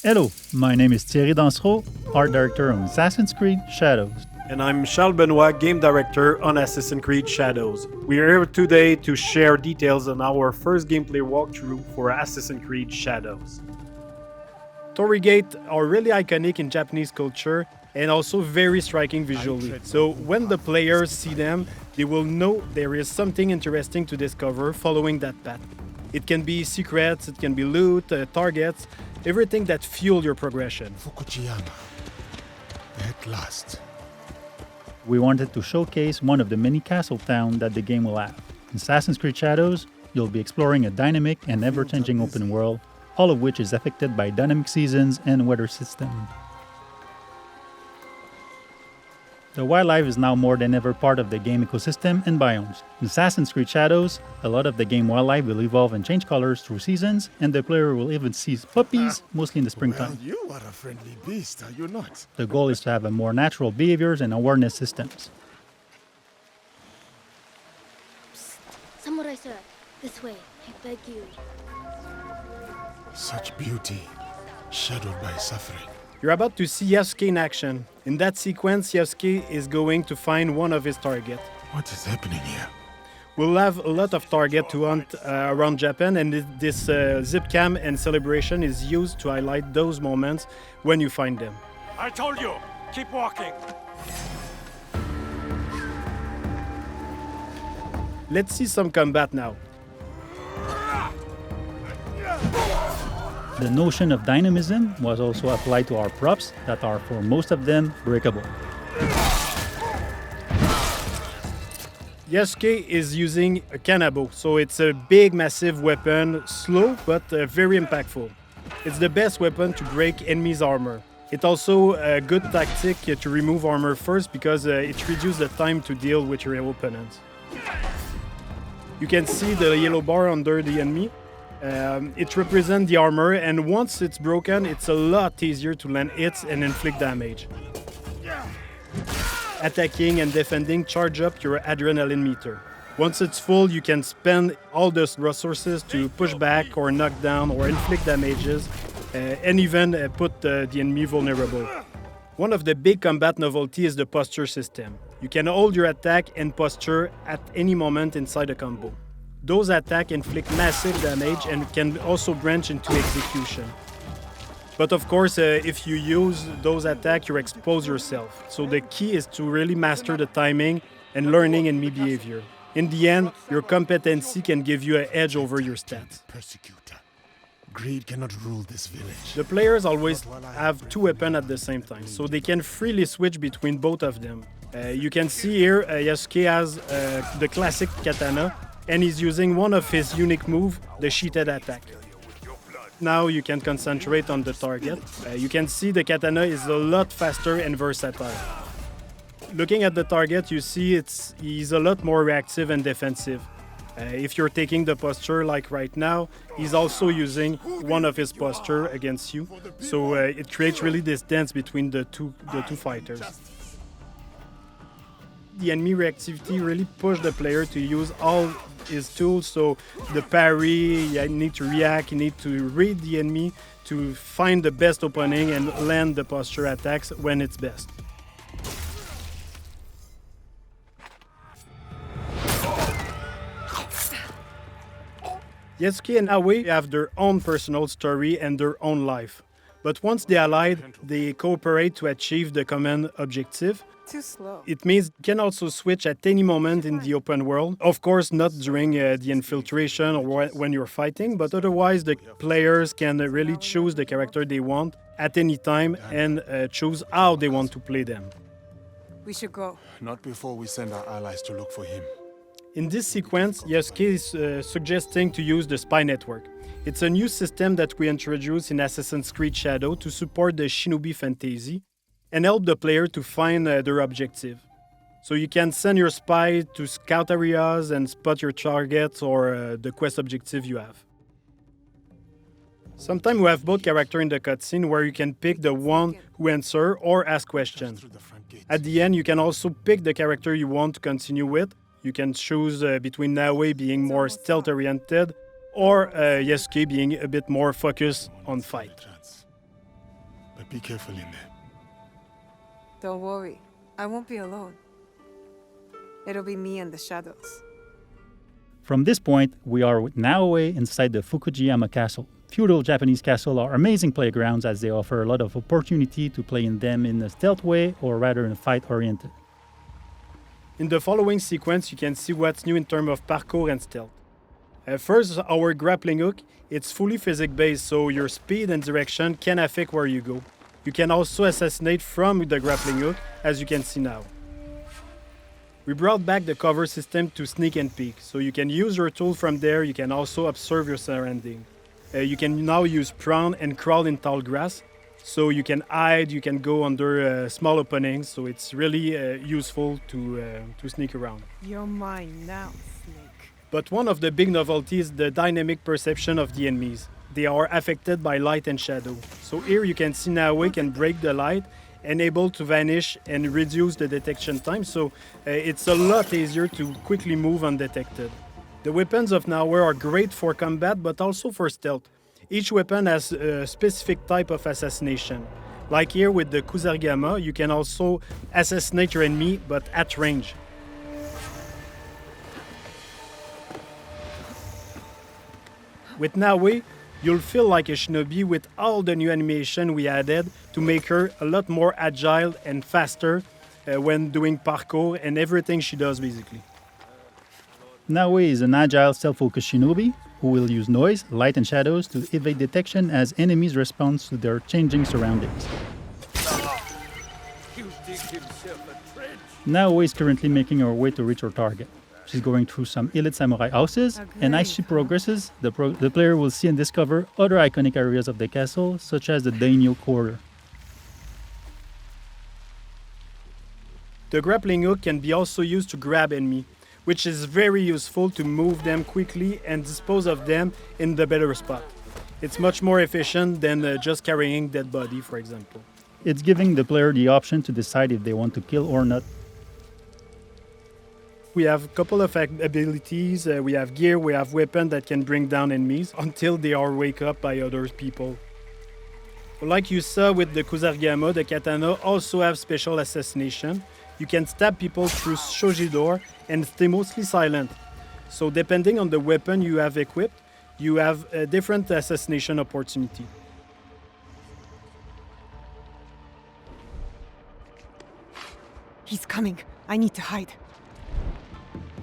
Hello, my name is Thierry Dansereau, art director on Assassin's Creed Shadows. And I'm Charles Benoit, game director on Assassin's Creed Shadows. We are here today to share details on our first gameplay walkthrough for Assassin's Creed Shadows. Torii gates are really iconic in Japanese culture and also very striking visually. So when the players see them, they will know there is something interesting to discover following that path. It can be secrets, it can be loot, targets, everything that fuel your progression. Fukujiyama. At last. We wanted to showcase one of the many castle towns that the game will have. In Assassin's Creed Shadows, you'll be exploring a dynamic and ever-changing open world, all of which is affected by dynamic seasons and weather system. The wildlife is now more than ever part of the game ecosystem and biomes. In Assassin's Creed Shadows, a lot of the game wildlife will evolve and change colors through seasons, and the player will even see puppies, mostly in the springtime. Well, you are a friendly beast, are you not? The goal is to have a more natural behaviors and awareness systems. Samurai sir, this way, I beg you. Such beauty, shadowed by suffering. You're about to see Yasuke in action. In that sequence, Yasuke is going to find one of his targets. What is happening here? We'll have a lot of target to hunt around Japan, and this zip cam and celebration is used to highlight those moments when you find them. I told you, keep walking. Let's see some combat now. The notion of dynamism was also applied to our props that are, for most of them, breakable. Yasuke is using a kanabo, so it's a big, massive weapon, slow but very impactful. It's the best weapon to break enemies' armor. It's also a good tactic to remove armor first because it reduces the time to deal with your opponents. You can see the yellow bar under the enemy. It represents the armor, and once it's broken, it's a lot easier to land hits and inflict damage. Attacking and defending charge up your adrenaline meter. Once it's full, you can spend all those resources to push back or knock down or inflict damages, and even put the enemy vulnerable. One of the big combat novelty is the posture system. You can hold your attack and posture at any moment inside a combo. Those attacks inflict massive damage and can also branch into execution. But of course, if you use those attacks, you expose yourself. So the key is to really master the timing and learning enemy behavior. In the end, your competency can give you an edge over your stats. Persecutor. Greed cannot rule this village. The players always have two weapons at the same time, so they can freely switch between both of them. You can see here Yasuke has the classic katana, and he's using one of his unique moves, the sheeted attack. Now you can concentrate on the target. You can see the katana is a lot faster and versatile. Looking at the target, you see he's a lot more reactive and defensive. If you're taking the posture like right now, he's also using one of his posture against you. So it creates really this dance between the two fighters. The enemy reactivity really pushed the player to use all his tools, so the parry, you need to react, you need to read the enemy to find the best opening and land the posture attacks when it's best. Yasuke and Aoi have their own personal story and their own life. But once they allied, they cooperate to achieve the common objective. Too slow. It means you can also switch at any moment in the open world. Of course, not during the infiltration or when you're fighting, but otherwise the players can really choose the character they want at any time and choose how they want to play them. We should go. Not before we send our allies to look for him. In this sequence, Yasuke is suggesting to use the spy network. It's a new system that we introduced in Assassin's Creed Shadow to support the shinobi fantasy and help the player to find their objective. So you can send your spy to scout areas and spot your targets or the quest objective you have. Sometimes we have both characters in the cutscene where you can pick the one who answers or ask questions. At the end, you can also pick the character you want to continue with. You can choose between Naoe being more stealth-oriented or Yasuke being a bit more focused on fight. But be careful in there. Don't worry. I won't be alone. It'll be me and the shadows. From this point, we are with Naoe inside the Fukujiyama Castle. Feudal Japanese castles are amazing playgrounds as they offer a lot of opportunity to play in them in a stealth way or rather in a fight-oriented. In the following sequence, you can see what's new in terms of parkour and stealth. First, our grappling hook. It's fully physics-based, so your speed and direction can affect where you go. You can also assassinate from the grappling hook, as you can see now. We brought back the cover system to sneak and peek, so you can use your tool from there. You can also observe your surrounding. You can now use prone and crawl in tall grass, so you can hide, you can go under small openings, so it's really useful to sneak around. You're mine now, Snake. But one of the big novelties is the dynamic perception of the enemies. They are affected by light and shadow. So here you can see Naoe can break the light and able to vanish and reduce the detection time, so it's a lot easier to quickly move undetected. The weapons of Naoe are great for combat but also for stealth. Each weapon has a specific type of assassination. Like here with the Kusarigama, you can also assassinate your enemy but at range. With Naoe, you'll feel like a shinobi with all the new animation we added to make her a lot more agile and faster when doing parkour and everything she does basically. Naoe is an agile, self-focused shinobi who will use noise, light and shadows to evade detection as enemies respond to their changing surroundings. Naoe is currently making her way to reach her target. She's going through some elite samurai houses, and as she progresses, the player will see and discover other iconic areas of the castle, such as the daimyo quarter. The grappling hook can be also used to grab enemy, which is very useful to move them quickly and dispose of them in the better spot. It's much more efficient than just carrying dead body, for example. It's giving the player the option to decide if they want to kill or not. We have a couple of abilities, we have gear, we have weapons that can bring down enemies until they are wake up by other people. Like you saw with the Kusarigama, the katana also have special assassination. You can stab people through shoji door and stay mostly silent. So depending on the weapon you have equipped, you have a different assassination opportunity. He's coming. I need to hide.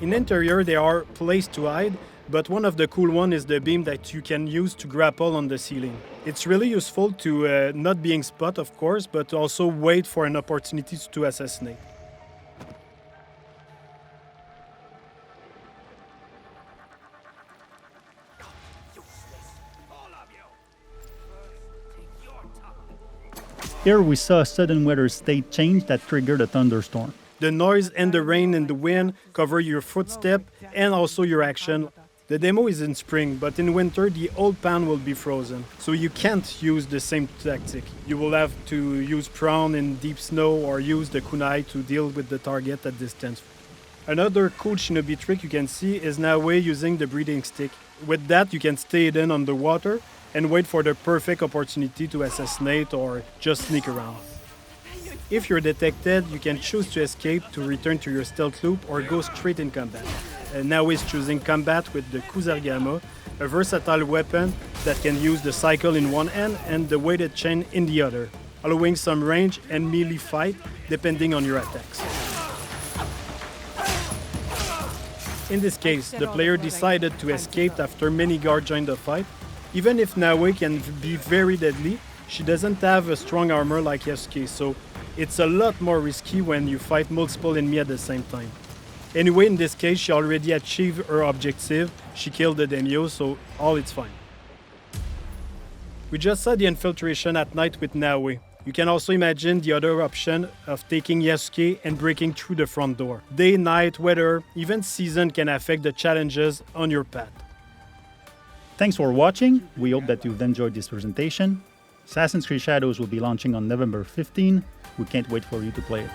In interior, there are places to hide, but one of the cool ones is the beam that you can use to grapple on the ceiling. It's really useful to not being spot, of course, but also wait for an opportunity to assassinate. Here we saw a sudden weather state change that triggered a thunderstorm. The noise and the rain and the wind cover your footstep and also your action. The demo is in spring, but in winter the old pan will be frozen, so you can't use the same tactic. You will have to use prone in deep snow or use the kunai to deal with the target at distance. Another cool shinobi trick you can see is Naoe using the breathing stick. With that you can stay hidden underwater and wait for the perfect opportunity to assassinate or just sneak around. If you're detected, you can choose to escape to return to your stealth loop or go straight in combat. Naoe is choosing combat with the Kusarigama, a versatile weapon that can use the cycle in one hand and the weighted chain in the other, allowing some range and melee fight depending on your attacks. In this case, the player decided to escape after many guards joined the fight. Even if Naoe can be very deadly, she doesn't have a strong armor like Yasuke, so it's a lot more risky when you fight multiple enemies at the same time. Anyway, in this case, she already achieved her objective. She killed the daimyo, so all is fine. We just saw the infiltration at night with Naoe. You can also imagine the other option of taking Yasuke and breaking through the front door. Day, night, weather, even season can affect the challenges on your path. Thanks for watching. We hope that you've enjoyed this presentation. Assassin's Creed Shadows will be launching on November 15. We can't wait for you to play it.